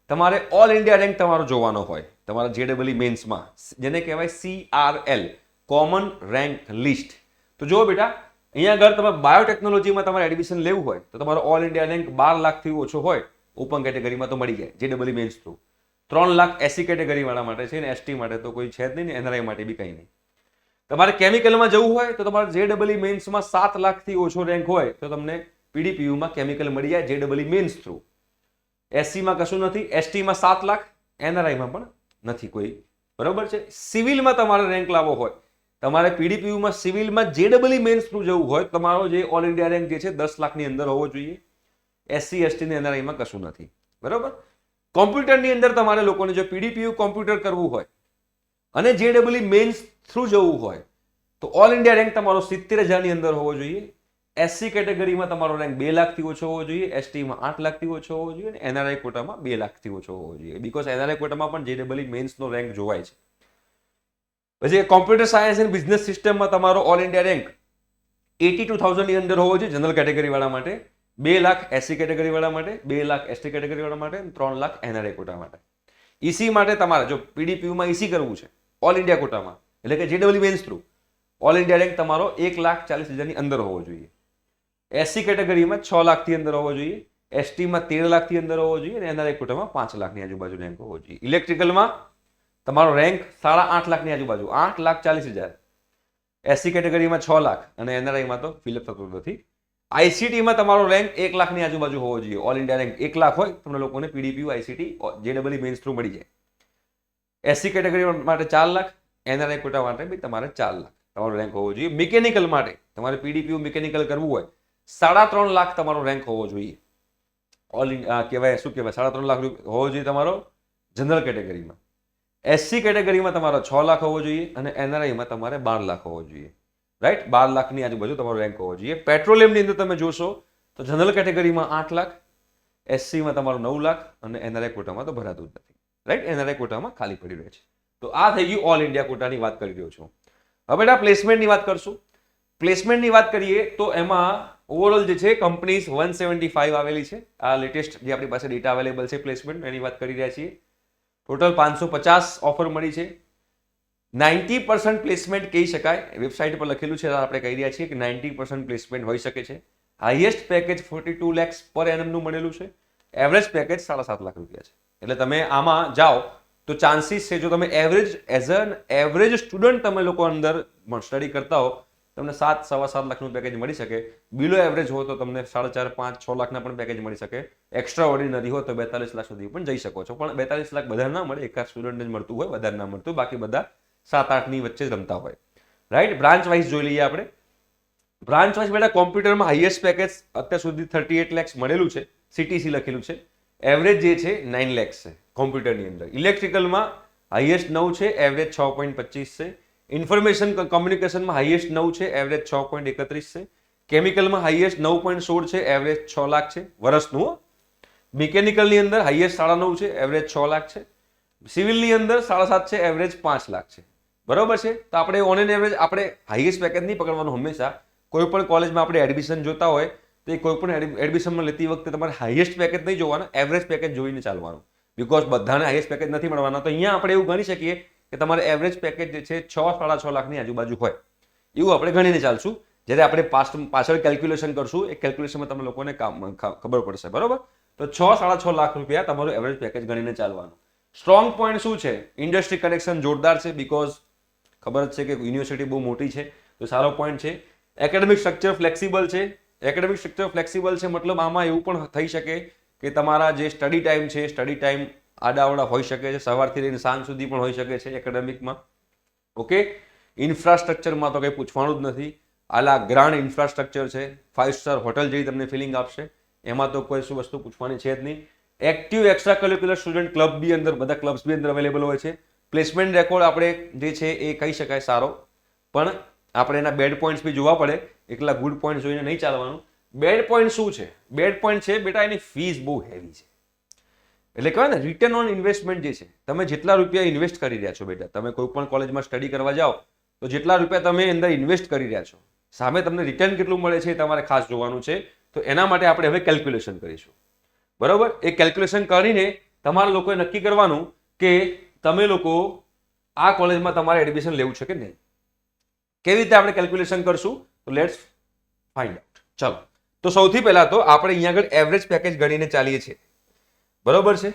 Speaker 1: તમારે ઓલ ઇન્ડિયા રેન્ક તમારો જોવાનો હોય તમારા જેડબલઈ મેન્સમાં, જેને કહેવાય CRL, કોમન રેન્ક લિસ્ટ. તો જુઓ બેટા, અહીંયા આગળ તમે બાયોટેકનોલોજીમાં તમારે એડમિશન લેવું હોય તો તમારો ઓલ ઇન્ડિયા રેન્ક 12 લાખથી ઓછો હોય ઓપન કેટેગરીમાં તો મળી જાય જેડબલઈ mains through. 3 lakh SC category વાળા માટે છે, ને એસટી માટે તો કોઈ છે જ નહીં, ને એનઆરઆઈ માટે બી કંઈ નહીં. તમારે કેમિકલમાં જવું હોય તો તમારે જેડબલઈ મેન્સમાં 7 લાખથી ઓછો રેન્ક હોય તો તમને પીડીપીયુમાં કેમિકલ મળી જાય જેડબલઈ મેન્સ થ્રુ. એસસીમાં કશું નથી, એસટીમાં 7 લાખ, એનઆરઆઈમાં પણ નથી કોઈ. બરોબર છે. સિવિલમાં તમારે રેન્ક લાવવો હોય, તમારે પીડીપીયુમાં સિવિલમાં જેડબલઈ મેન્સ થ્રુ જવું હોય, તમારો જે ઓલ ઇન્ડિયા રેન્ક જે છે 10 લાખની અંદર હોવો જોઈએ. એસસી એસટી ને એનઆરઆઈમાં કશું નથી. બરોબર. કોમ્પ્યુટરની અંદર તમારે લોકોને જો પીડીપીયુ કોમ્પ્યુટર કરવું હોય અને જેડબલઈ મેન્સ થ્રુ જવું હોય તો ઓલ ઇન્ડિયા રેન્ક તમારો 70,000ની અંદર હોવો જોઈએ. એસસી કેટેગરીમાં તમારો રેન્ક 2 લાખથી ઓછો હોવો જોઈએ, એસટીમાં 8 લાખથી ઓછો હોવો જોઈએ, અને એનઆરઆઈ કોટામાં 2 લાખથી ઓછો હોવો જોઈએ. બીકોઝ એનઆરઆઈ કોટામાં પણ જેડબલઈ મેન્સનો રેન્ક જોવાય છે. પછી કોમ્પ્યુટર સાયન્સ એન્ડ બિઝનેસ સિસ્ટમમાં તમારો ઓલ ઇન્ડિયા રેન્ક 82,000ની અંદર હોવો જોઈએ જનરલ કેટેગરી વાળા માટે, 2 લાખ એસસી કેટેગરી વાળા માટે, 2 લાખ એસટી કેટેગરી વાળા માટે, 3 લાખ એનઆરઆઈ કોટા માટે. ઈસી માટે તમારે જો પીડીપીયુમાં ઈસી કરવું છે ઓલ ઇન્ડિયા કોટામાં, એટલે કે જેડબલઈ mains through, all India rank તમારો 1,40,000ની અંદર હોવો જોઈએ. એસસી કેટેગરીમાં 6 લાખથી અંદર હોવો જોઈએ, એસટીમાં 13 લાખથી અંદર હોવો જોઈએ, અને એનઆરઆઈ કોટામાં 5 લાખની આજુબાજુ રેન્ક હોવો જોઈએ. ઇલેક્ટ્રિકલમાં તમારો રેન્ક 8.5 લાખની આજુબાજુ, 8,40,000. એસસી કેટેગરીમાં 6 લાખ, અને એનઆરઆઈમાં તો ફિલઅપ થતું નથી. આઈસીટીમાં તમારો રેન્ક 1 લાખની આજુબાજુ હોવો જોઈએ. ઓલ ઇન્ડિયા રેન્ક 1 લાખ હોય તમને લોકોને પીડીપીયુ આઈસીટી જેડબલઈ મેન્સ થ્રુ મળી જાય. એસસી કેટેગરી માટે 4 લાખ, એનઆરઆઈ કોટા માટે બી તમારે 4 લાખ તમારો રેન્ક હોવો જોઈએ. મિકેનિકલ માટે તમારે પીડીપીયુ મિકેનિકલ કરવું હોય 3.5 લાખ તમારો રેન્ક હોવો જોઈએ. ઓલ ઇન્ડિયા કહેવાય શું કહેવાય 3.5 લાખ હોવો જોઈએ તમારો જનરલ કેટેગરીમાં. એસસી કેટેગરીમાં તમારો 6 લાખ હોવો જોઈએ, અને એનઆરઆઈમાં તમારે 12 લાખ હોવો જોઈએ. રાઈટ, 12 લાખની આજુબાજુ તમારો રેન્ક હોવો જોઈએ. પેટ્રોલિયમની અંદર તમે જોશો તો જનરલ કેટેગરીમાં 8 લાખ, એસસીમાં તમારો 9 લાખ, અને એનઆરઆઈ કોટામાં તો ભરાતું જ નથી. રાઈટ, એનઆરઆઈ કોટામાં ખાલી પડી રહે છે. તો આ થઈ ગયું ઓલ ઇન્ડિયા કોટાની વાત કરી રહ્યો છું. હવે બેટા પ્લેસમેન્ટની વાત કરશું. પ્લેસમેન્ટની વાત કરીએ તો એમાં ઓવરઓલ જે છે કંપનીઝ 175 આવેલી છે. આ લેટેસ્ટ જે આપણી પાસે ડેટા અવેલેબલ છે પ્લેસમેન્ટ એની વાત કરી રહ્યા છીએ. ટોટલ 550 ઓફર મળી છે. 90% પ્લેસમેન્ટ કહી શકાય, વેબસાઇટ પર લખેલું છે, આપણે કહી રહ્યા છીએ કે 90% પ્લેસમેન્ટ હોઈ શકે છે. હાઈએસ્ટ પેકેજ 42 lakhs પર એનમનું મળેલું છે. એવરેજ પેકેજ 7.5 લાખ રૂપિયા છે. એટલે તમે આમાં જાઓ તો ચાન્સીસ છે, જો તમે એવરેજ સ્ટુડન્ટ તમે લોકો અંદર સ્ટડી કરતા હો તમને 7-7.5 લાખનું પેકેજ મળી શકે. બિલો એવરેજ હોય તો તમને 4.5, 5, 6 લાખના પણ પેકેજ મળી શકે. એક્સ્ટ્રા ઓર્ડિનરી હોય તો 42 લાખ સુધી પણ જઈ શકો છો. પણ 42 લાખ બધા ના મળે, એકાદ સ્ટુડન્ટ જ મળતું હોય, વધારે ના મળતું, બાકી બધા 7-8ની વચ્ચે જ રમતા હોય. રાઈટ, બ્રાન્ચ વાઇઝ જોઈ લઈએ આપણે. બ્રાન્ચ વાઇઝ બેટા કોમ્પ્યુટરમાં હાઈએસ્ટ પેકેજ અત્યાર સુધી 38 lakhs મળેલું છે, સીટીસી લખેલું છે. એવરેજ જે છે 9 lakhs છે કોમ્પ્યુટરની અંદર. ઇલેક્ટ્રિકલમાં હાઈએસ્ટ 9 છે, એવરેજ 6.25 છે. ઇન્ફોર્મેશન કોમ્યુનિકેશનમાં હાઈએસ્ટ 9 છે, એવરેજ 6.31 છે. કેમિકલમાં હાઈએસ્ટ 9.16 છે, એવરેજ 6 લાખ છે વર્ષનું. મિકેનિકલની અંદર હાઈએસ્ટ 9.5 છે, એવરેજ 6 લાખ છે. સિવિલની અંદર 7.5 છે, એવરેજ 5 લાખ છે. બરોબર છે. તો આપણે ઓન એન એવરેજ આપણે હાઈએસ્ટ પેકેજ નહીં પકડવાનું હંમેશા. કોઈ પણ કોલેજમાં આપણે એડમિશન જોતા હોય તો એ કોઈ પણ એડમિશનમાં લેતી વખતે તમારે હાઈએસ્ટ પેકેજ નહીં જોવાનું, એવરેજ પેકેજ જોઈને ચાલવાનું. બિકોઝ બધાને હાઈએસ્ટ પેકેજ નથી મળવાના. તો અહીંયા આપણે એવું ગણી શકીએ કે તમારે એવરેજ પેકેજ જે છે 6-6.5 લાખની આજુબાજુ હોય એવું આપણે ગણીને ચાલશું. જ્યારે આપણે પાછળ કેલ્ક્યુલેશન કરશું એ કેલ્ક્યુલેશનમાં તમે લોકોને ખબર પડશે. બરોબર? તો 6-6.5 લાખ રૂપિયા તમારું એવરેજ પેકેજ ગણીને ચાલવાનું. સ્ટ્રોંગ પોઈન્ટ શું છે? ઇન્ડસ્ટ્રી કનેક્શન જોરદાર છે, બિકોઝ ખબર જ છે કે યુનિવર્સિટી બહુ મોટી છે, તો સારો પોઈન્ટ છે. એકેડેમિક સ્ટ્રક્ચર ફ્લેક્સિબલ છે. એકેડેમિક સ્ટ્રક્ચર ફ્લેક્સિબલ છે મતલબ આમાં એવું પણ થઈ શકે કે તમારા જે સ્ટડી ટાઈમ છે, સ્ટડી ટાઈમ આડાવડા હોઈ શકે છે, સવારથી લઈને સાંજ સુધી પણ હોઈ શકે છે એકેડેમિકમાં. ઓકે, ઇન્ફ્રાસ્ટ્રક્ચરમાં તો કંઈ પૂછવાનું જ નથી. આલા ગ્રાન્ડ ઇન્ફ્રાસ્ટ્રક્ચર છે, 5 સ્ટાર હોટલ જેવી તમને ફિલિંગ આપશે. એમાં તો કોઈ શું વસ્તુ પૂછવાની છે જ નહીં. Active extra curricular student club બી અંદર, બધા ક્લબ્સ બી અંદર અવેલેબલ હોય છે. પ્લેસમેન્ટ રેકોર્ડ આપણે જે છે એ કહી શકાય સારો, પણ આપણે એના બેડ પોઈન્ટ્સ બી જોવા પડે. એકલા ગુડ પોઈન્ટ જોઈને નહીં ચાલવાનું. બેડ પોઈન્ટ શું છે? બેડ પોઈન્ટ છે બેટા એની ફીસ બહુ હેવી છે. એટલે કહેવાય ને રિટર્ન ઓન ઇન્વેસ્ટમેન્ટ જે છે, તમે જેટલા રૂપિયા ઇન્વેસ્ટ કરી રહ્યા છો બેટા, તમે કોઈ પણ કોલેજમાં સ્ટડી કરવા જાઓ તો જેટલા રૂપિયા તમે અંદર ઇન્વેસ્ટ કરી રહ્યા છો, સામે તમને રિટર્ન કેટલું મળે છે એ તમારે ખાસ જોવાનું છે. તો એના માટે આપણે હવે કેલ્ક્યુલેશન કરીશું. બરોબર? એ કેલ્ક્યુલેશન કરીને તમારા લોકોએ નક્કી કરવાનું કે તમે લોકો આ કોલેજમાં તમારે એડમિશન લેવું છે કે નહીં. કેવી રીતે આપણે કેલ્ક્યુલેશન કરશું? તો લેટ્સ ફાઇન્ડ આઉટ. ચલો, તો સૌથી પહેલા તો આપણે અહીંયા આગળ એવરેજ પેકેજ ગણીને ચાલીએ છીએ. બરોબર છે?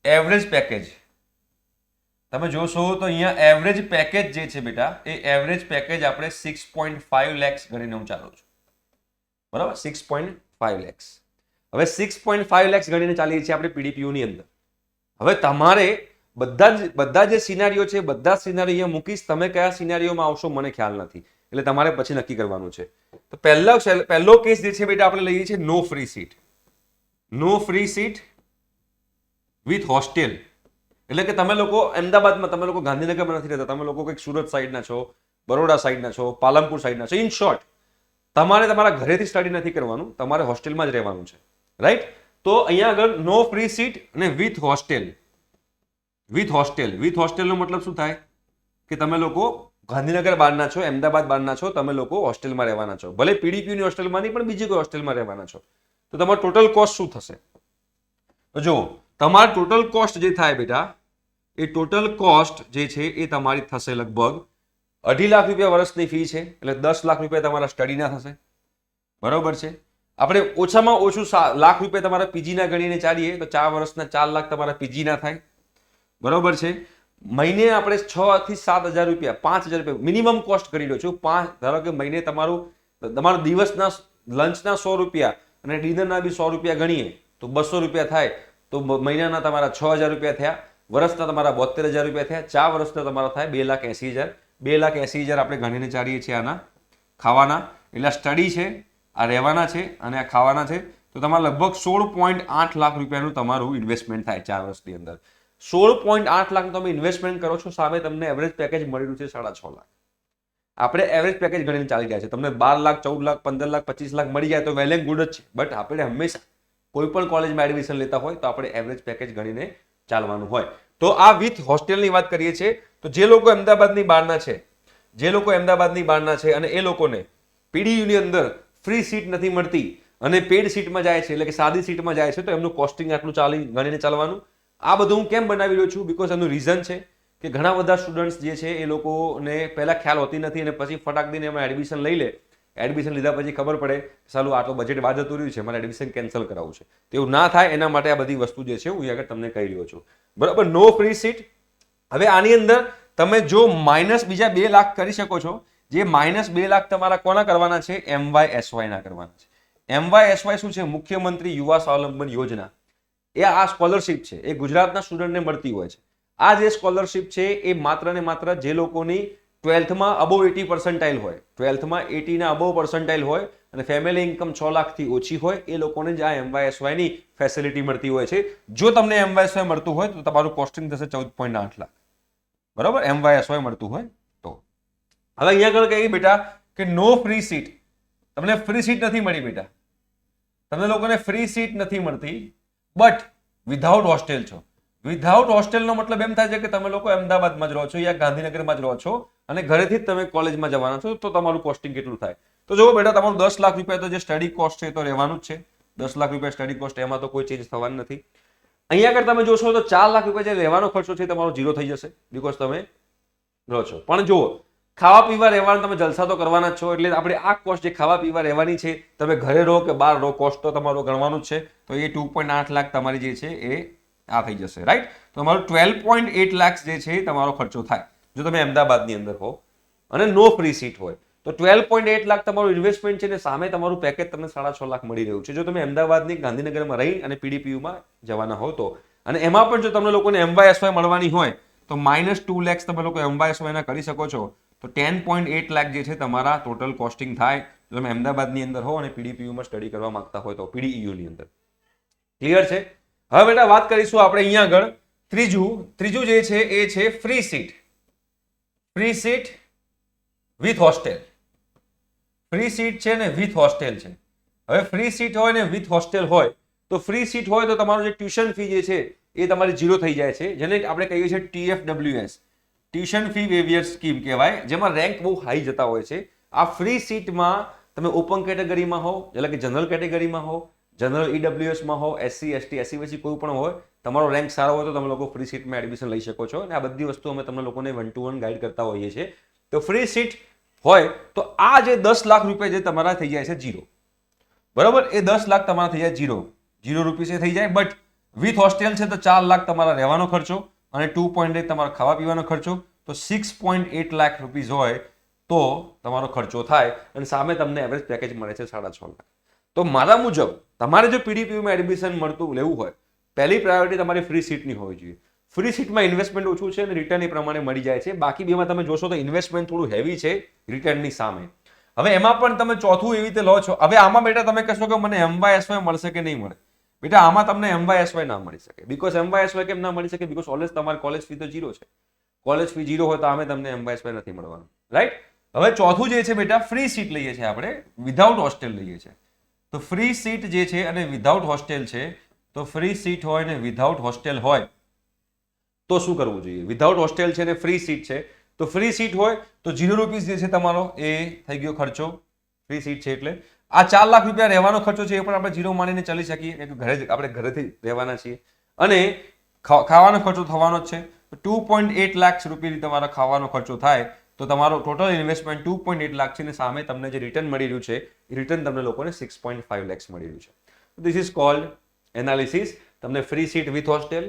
Speaker 1: એવરેજ પેકેજ તમે જોશો તો અહીંયા એવરેજ પેકેજ જે છે બેટા, એ એવરેજ પેકેજ આપણે 6.5 lakhs ગણીને હું ચાલું છું. બરાબર? 6.5 lakhs. હવે 6.5 lakhs ગણીને ચાલીએ છીએ આપણે PDPU ની અંદર. હવે તમારે બધા જે સિનારીઓ છે, બધા સિનારીઓ અહીંયા મૂકીશ. તમે કયા સિનારીઓમાં આવશો મને ખ્યાલ નથી, એટલે તમારે પછી નક્કી કરવાનું છે. તો પહેલો કેસ જે છે બેટા આપણે લઈએ છીએ no free seat. No free seat with hostel. એટલે કે તમે લોકો અમદાવાદમાં, તમે લોકો ગાંધીનગરમાં નથી રહેતા, તમે લોકો કંઈક સુરત સાઈડના છો, બરોડા સાઈડના છો, પાલનપુર સાઈડના છો. ઇન શોર્ટ, તમારે તમારા ઘરેથી સ્ટડી નથી કરવાનું, તમારે હોસ્ટેલમાં જ રહેવાનું છે. રાઈટ? તો અહીંયા આગળ નો ફ્રી સીટ અને વિથ હોસ્ટેલ. વિથ હોસ્ટેલનો મતલબ શું થાય કે તમે લોકો ગાંધીનગર બહારના છો, અમદાવાદ બહારના છો, તમે લોકો હોસ્ટેલમાં રહેવાના છો. ભલે પીડીપીયુની હોસ્ટેલમાં નહીં, પણ બીજી કોઈ હોસ્ટેલમાં રહેવાના છો. તો તમારો ટોટલ કોસ્ટ શું થશે? તો જો તમારો ટોટલ કોસ્ટ જે થાય બેટા, એ ટોટલ કોસ્ટ જે છે એ તમારી થશે લગભગ 2.5 લાખ રૂપિયા વર્ષની ફી છે, એટલે 10 લાખ રૂપિયા તમારા સ્ટડીના થશે. બરોબર છે? આપણે ઓછામાં ઓછું લાખ રૂપિયા તમારા પીજીના ગણીને ચાલીએ તો 4 વર્ષના 4 લાખ તમારા પીજીના થાય. બરોબર છે? મહિને આપણે 6 થી 7 હજાર રૂપિયા, 5 હજાર રૂપિયા મિનિમમ કોસ્ટ કરી રહ્યો છું. ધારો કે મહિને તમારું દિવસના લંચના 100 રૂપિયા અને ડિનરના બી 100 રૂપિયા ગણીએ તો 200 રૂપિયા થાય. તો મહિનાના તમારા 6,000 રૂપિયા થયા, વર્ષના તમારા 72,000 રૂપિયા થયા, 4 વર્ષના તમારા થાય 2,80,000. 2,80,000 આપણે ગણીને ચાલીએ છીએ આના ખાવાના. એટલે સ્ટડી છે, આ રહેવાના છે અને આ ખાવાના છે. તો તમારે લગભગ 16.8 લાખ રૂપિયાનું તમારું ઇન્વેસ્ટમેન્ટ થાય 4 વર્ષની અંદર. 16.8 લાખ તમે ઇન્વેસ્ટમેન્ટ કરો છો, સામે તમને એવરેજ પેકેજ મળી રહ્યું છે 6.5 લાખ. આપણે એવરેજ પેકેજ ગણીને ચાલી રહ્યા છે. તમને 12 લાખ, 14 લાખ, 15 લાખ, 25 લાખ મળી જાય તો વેલ એન્ડ ગુડ જ છે. બટ આપણે હંમેશા કોઈ પણ કોલેજમાં એડમિશન લેતા હોય તો આપણે એવરેજ પેકેજ ગણીને ચાલવાનું હોય. તો આ વિથ હોસ્ટેલની વાત કરીએ છીએ. તો જે લોકો અમદાવાદની બહારના છે અને એ લોકોને પીડીયુની અંદર ફ્રી સીટ નથી મળતી અને પેડ સીટમાં જાય છે, એટલે કે સાદી સીટમાં જાય છે, તો એમનું કોસ્ટિંગ આટલું ગણીને ચાલવાનું. આ બધું હું કેમ બનાવી રહ્યો છું? બીકોઝ એનું રીઝન છે કે ઘણા બધા સ્ટુડન્ટ્સ જે છે એ લોકોને પહેલા ખ્યાલ હોતી નથી અને પછી ફટાક દઈને એમાં એડમિશન લઈ લે. એડમિશન લીધા પછી ખબર પડે સાલું આ તો બજેટ બહાર જતું રહ્યું છે, મારે એડમિશન કેન્સલ કરાવવું છે. તેવું ના થાય એના માટે આ બધી વસ્તુ જે છે હું આગળ તમને કહી રહ્યો છું. બરાબર? નો ફ્રી સીટ. હવે આની અંદર તમે જો માઇનસ બીજા 2 લાખ કરી શકો છો. જે માઇનસ 2 લાખ તમારા કોના કરવાના છે? MYSY ના કરવાના છે. MYSY શું છે? મુખ્યમંત્રી યુવા સ્વાવલંબન યોજના. એ આ સ્કોલરશિપ છે, એ ગુજરાતના સ્ટુડન્ટને મળતી હોય છે. આ જે સ્કોલરશિપ છે એ માત્ર ને માત્ર જે લોકોની 12થમાં અબોવ 80% હોય, 12થમાં 80ના અબોવ પર્સન્ટાઇલ હોય અને ફેમિલી ઇન્કમ 6 લાખથી ઓછી હોય, એ લોકોને જ આ MYSY ની ફેસિલિટી મળતી હોય છે. જો તમને MYSY મળતું હોય તો તમારું કોસ્ટિંગ થશે 14.8 લાખ. બરાબર? MYSY મળતું હોય તો. હવે અહીંયા આગળ કહીએ બેટા કે નો ફ્રી સીટ. તમને ફ્રી સીટ નથી મળી બેટા, તમને લોકોને ફ્રી સીટ નથી મળતી, બટ વિધાઉટ હોસ્ટેલ છો. વિધાઉટ હોસ્ટેલનો મતલબ એમ થાય છે કે તમે લોકો અમદાવાદમાં જ રહો છો યા ગાંધીનગરમાં જ રહો છો અને ઘરેથી જ તમે કોલેજમાં જવાના છો. તો તમારું કોસ્ટિંગ કેટલું થાય? તો જો બેટા તમારું 10 લાખ રૂપિયા તો જે સ્ટડી કોસ્ટ છે તો રહેવાનું જ છે. 10 લાખ રૂપિયા સ્ટડી કોસ્ટ, એમાં તો કોઈ ચેન્જ થવાનું નથી. અહીંયા આગળ તમે જોશો તો 4 લાખ રૂપિયા જે રહેવાનો ખર્ચો છે તમારો ઝીરો થઈ જશે, બીકોઝ તમે રહો છો. પણ જુઓ, ખાવા પીવા રહેવાનું તમે જલસા તો કરવાના જ છો, એટલે આપણે આ કોસ્ટ જે ખાવા પીવા રહેવાની છે, તમે ઘરે રહો કે બહાર રહો, કોસ્ટ તો તમારો ગણવાનું જ છે. તો એ 2.8 લાખ તમારી જે છે એ આ થઈ જશે, રાઈટ. તો તમારું 12.8 લાખ જે છે તમારો ખર્ચો થાય જો તમે અમદાવાદની અંદર હો અને નો ફ્રી સીટ હોય. તો 12.8 લાખ તમારું ઇન્વેસ્ટમેન્ટ છે ને સામે તમારું પેકેજ તમને 6.5 લાખ મળી રહ્યું છે જો તમે અમદાવાદની ગાંધીનગરમાં રહી અને પીડીપીયુમાં જવાના હો તો. અને એમાં પણ જો તમને લોકોને MYSY મળવાની હોય તો -2 લાખ તમે લોકો MYSY ના કરી શકો છો. તો 10.8 લાખ જે છે તમારા ટોટલ કોસ્ટિંગ થાય જો તમે અમદાવાદની અંદર હો અને પીડીપીયુમાં સ્ટડી કરવા માંગતા હોય તો, પીડીઈયુની અંદર. ક્લિયર છે? હવે બેટા વાત કરીશું આપણે અહીંયા આગળ ત્રીજું જે છે એ છે free seat. Free seat with hostel. Free seat છે ને વિથ હોસ્ટેલ છે. હવે ફ્રી સીટ હોય ને વિથ હોસ્ટેલ હોય તો ફ્રી સીટ હોય તો તમારું જે ટ્યુશન ફી જે છે એ તમારી ઝીરો થઈ જાય છે, જેને આપણે કહીએ છીએ TFWS, ટ્યુશન ફી વેવિયર સ્કીમ કહેવાય, જેમાં રેન્ક બહુ હાઈ જતા હોય છે. આ ફ્રી સીટમાં તમે ઓપન કેટેગરીમાં હો, એટલે કે જનરલ કેટેગરીમાં હો, જનરલ EWSમાં હો, SC ST SC કોઈ પણ હોય, તમારો રેન્ક સારો હોય તો તમે લોકો ફ્રી સીટમાં એડમિશન લઈ શકો છો. અને આ બધી વસ્તુ અમે તમને લોકોને 1-to-1 ગાઈડ કરતા હોઈએ છીએ. તો ફ્રી સીટ હોય તો આ જે 10 લાખ રૂપિયા જે તમારા થઈ જાય છે ઝીરો, બરાબર, એ 10 લાખ તમારા થઈ જાય ઝીરો રૂપિયા થઈ જાય. બટ વિથ હોસ્ટેલ છે તો 4 લાખ તમારા રહેવાનો ખર્ચો અને 2.8 તમારા ખાવા પીવાનો ખર્ચો, તો 6.8 લાખ રૂપીઝ હોય તો તમારો ખર્ચો થાય અને સામે તમને એવરેજ પેકેજ મળે છે 6.5 લાખ. તો મારા મુજબ તમારે જો પીડીપીયુમાં એડમિશન મળતું લેવું હોય, પહેલી પ્રાયોરિટી તમારી ફ્રી સીટની હોવી જોઈએ. ફ્રી સીટમાં ઇન્વેસ્ટમેન્ટ ઓછું છે અને રિટર્ન એ પ્રમાણે મળી જાય છે. બાકી બેમાં તમે જોશો તો ઇન્વેસ્ટમેન્ટ થોડું હેવી છે રિટર્નની સામે. હવે એમાં પણ તમે ચોથું એવી રીતે લો છો. હવે આમાં બેટા તમે કહેશો કે મને MYSY મળશે કે નહીં મળે. બેટા આમાં તમને MYSY ના મળી શકે. બીકોઝ MYSY કેમ ના મળી શકે? બીકોઝ ઓલવેઝ તમારી કોલેજ ફી તો ઝીરો છે. કોલેજ ફી ઝીરો હોય તો આમે તમને MYSY નથી મળવાનું, રાઈટ. હવે ચોથું જે છે બેટા ફ્રી સીટ લઈએ છીએ આપણે, વિધાઉટ હોસ્ટેલ લઈએ છીએ. તો ફ્રી સીટ જે છે અને વિધાઉટ હોસ્ટેલ છે, તો ફ્રી સીટ હોય ને વિધાઉટ હોસ્ટેલ હોય તો શું કરવું જોઈએ? વિધાઉટ હોસ્ટેલ છે ને ફ્રી સીટ છે, તો ફ્રી સીટ હોય તો ₹0 જે છે તમારો એ થઈ ગયો ખર્ચો. ફ્રી સીટ છે એટલે આ 4 લાખ રૂપિયા રહેવાનો ખર્ચો છે એ પણ આપણે ઝીરો માનીને ચાલી શકીએ, આપણે ઘરેથી રહેવાના છીએ. અને ખાવાનો ખર્ચો થવાનો જ છે. 2.8 લાખ રૂપિયાની તમારો ખાવાનો ખર્ચો થાય તો તમારો ટોટલ ઇન્વેસ્ટમેન્ટ 2.8 લાખ છે ને સામે તમને જે રિટર્ન મળી રહ્યું છે એ રિટર્ન તમને લોકોને 6.5 લાખ મળી રહ્યું છે. This is called analysis. તમને free seat with hostel,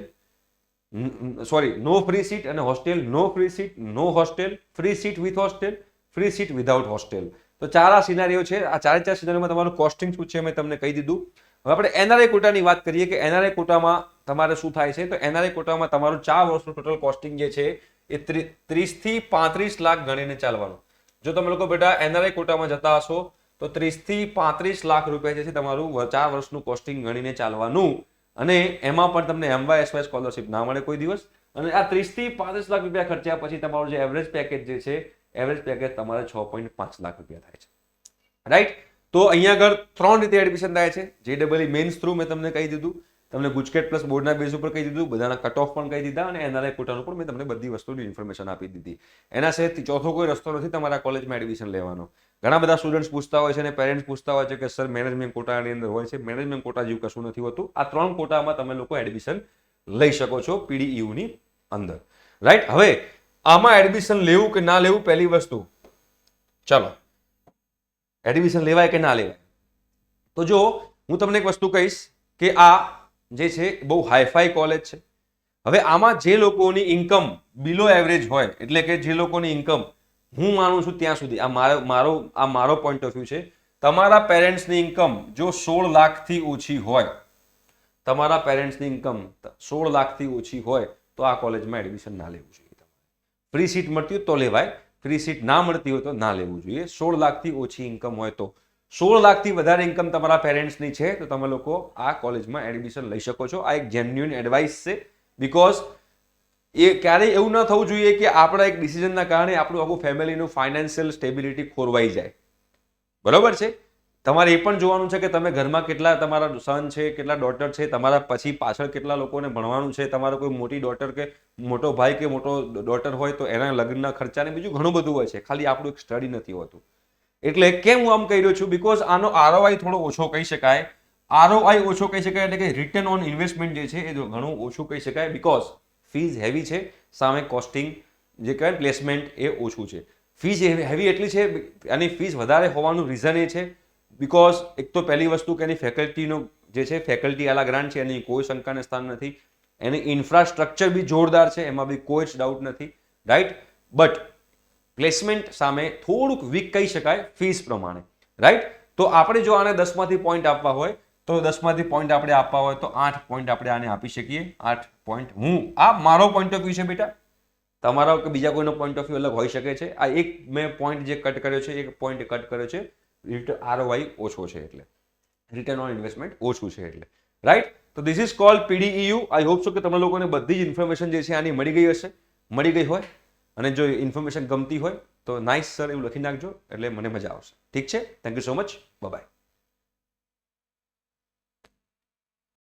Speaker 1: no free seat અને hostel, no free seat, no hostel, free seat with hostel, free seat without hostel. તો ચાર આ સિનારીઓ છે. આ ચાર સિનારીઓમાં તમારું કોસ્ટિંગ શું છે મેં તમને કહી દીધું. હવે આપણે NRI કોટાની વાત કરીએ કે NRI કોટામાં તમારે શું થાય છે. તો NRI કોટામાં તમારું 4 વર્ષનું ટોટલ કોસ્ટિંગ જે છે એ 30 થી 35 લાખ ગણીને ચાલવાનું. જો તમે લોકો બેટા NRI કોટામાં જતા હશો તો 30 થી 35 લાખ રૂપિયા જે છે તમારું 4 વર્ષનું કોસ્ટિંગ ગણીને ચાલવાનું. અને એમાં પણ તમને MYSY સ્કોલરશિપ ના મળે કોઈ દિવસ. અને આ 30 થી 35 લાખ રૂપિયા ખર્ચ્યા પછી તમારું જે એવરેજ પેકેજ જે છે, એવરેજ પેકેજ તમારે 6.5 લાખ રૂપિયા થાય છે, રાઈટ. તો અહીંયા આગળ 3 રીતે એડમિશન થાય છે. JEE મેન્સ થ્રુ મેં તમને કહી દીધું, તમને ગુજકેટ પ્લસ બોર્ડના બેઝ ઉપર કહી દીધું, બધાના કટ ઓફ પણ કહી દીધા અને NRI કોટાનું પણ મેં તમને બધી વસ્તુની ઇન્ફોર્મેશન આપી દીધી. એના સિવાય ચોથો કોઈ રસ્તો નથી તમારા કોલેજમાં એડમિશન લેવાનો. ઘણા બધા સ્ટુડન્ટ્સ પૂછતા હોય છે અને પેરેન્ટ્સ પૂછતા હોય છે કે સર મેનેજમેન્ટ કોટાની અંદર હોય છે. મેનેજમેન્ટ કોટા જેવું કશું નથી હોતું. આ 3 કોટામાં તમે લોકો એડમિશન લઈ શકો છો પીડીયુની અંદર, રાઈટ. હવે આમાં એડમિશન લેવું કે ના લેવું, પહેલી વસ્તુ, ચલો એડમિશન લેવાય કે ના લેવાય. તો જો હું તમને એક વસ્તુ કહીશ કે આ જે છે બહુ હાઈફાઈ કોલેજ છે. હવે આમાં જે લોકોની ઇન્કમ બિલો એવરેજ હોય, એટલે કે જે લોકોની ઇન્કમ હું માનું છું ત્યાં સુધી, આ મારો પોઈન્ટ ઓફ વ્યૂ છે, તમારા પેરેન્ટ્સની ઇન્કમ જો 16 લાખથી ઓછી હોય, તમારા પેરેન્ટ્સની ઇન્કમ 16 લાખથી ઓછી હોય તો આ કોલેજમાં એડમિશન ના લેવું જોઈએ. ફ્રી સીટ મળતી હોય તો લેવાય, ફ્રી સીટ ના મળતી હોય તો ના લેવું જોઈએ. 16 લાખથી ઓછી ઇન્કમ હોય તો, 16 લાખથી વધારે ઇન્કમ તમારા પેરેન્ટ્સની છે તો તમે લોકો આ કોલેજમાં એડમિશન લઈ શકો છો. આ એક જેન્યુઇન એડવાઇસ છે. બીકોઝ એ ક્યારેય એવું ન થવું જોઈએ કે આપણા એક ડિસિઝનના કારણે આપણું આખું ફેમિલીનું ફાઇનાન્શિયલ સ્ટેબિલિટી ખોરવાઈ જાય, બરોબર છે. તમારે એ પણ જોવાનું છે કે તમે ઘરમાં કેટલા તમારા સન છે, કેટલા ડોટર છે, તમારા પછી પાછળ કેટલા લોકોને ભણવાનું છે, તમારો કોઈ મોટી ડોટર કે મોટો ભાઈ કે મોટો ડોટર હોય તો એના લગ્નના ખર્ચાને બીજું ઘણું બધું હોય છે. ખાલી આપણું એક સ્ટડી નથી હોતું. એટલે કેમ હું આમ કહી રહ્યો છું? બીકોઝ આનો ROI થોડો ઓછો કહી શકાય. ROI ઓછો કહી શકાય એટલે કે રિટર્ન ઓન ઇન્વેસ્ટમેન્ટ જે છે એ ઘણું ઓછું કહી શકાય, બીકોઝ ફીઝ હેવી છે, સામે કોસ્ટિંગ જે કહેવાય પ્લેસમેન્ટ એ ઓછું છે. ફીઝ હેવી એટલી છે, આની ફીઝ વધારે હોવાનું રીઝન એ છે બીકોઝ એક તો પહેલી વસ્તુ કે એની ફેકલ્ટીનો જે છે ફેકલ્ટી આલા ગ્રાન્ટ છે, એની કોઈ શંકાને સ્થાન નથી. એની ઇન્ફ્રાસ્ટ્રક્ચર બી જોરદાર છે, એમાં બી કોઈ જ ડાઉટ નથી, રાઈટ. બટ પ્લેસમેન્ટ સામે થોડુંક વીક કહી શકાય ફીસ પ્રમાણે, રાઈટ. તો આપણે જો આને 10માંથી પોઈન્ટ આપવા હોય તો 10માંથી પોઈન્ટ આપણે આપવા હોય તો 8 પોઈન્ટ આપણે આને આપી શકીએ. 8 પોઈન્ટ આ મારો પોઈન્ટ ઓફ વ્યૂ છે બેટા. તમારો કે બીજા કોઈનો પોઈન્ટ ઓફ વ્યૂ અલગ હોઈ શકે છે. આ એક મેં પોઈન્ટ જે કટ કર્યો છે, એક પોઈન્ટ કટ કર્યો છે, ROI ઓછો છે એટલે, રિટર્ન ઓન ઇન્વેસ્ટમેન્ટ ઓછું છે એટલે, રાઈટ. તો this is cold PDEU. I hope so કે તમે લોકોને બધી જ ઇન્ફોર્મેશન જે છે આની મળી ગઈ હશે. મળી ગઈ હોય અને જો ઇન્ફોર્મેશન ગમતી હોય તો નાઇસ સર એવું લખી નાખજો એટલે મને મજા આવશે. ઠીક છે, thank you so much, by.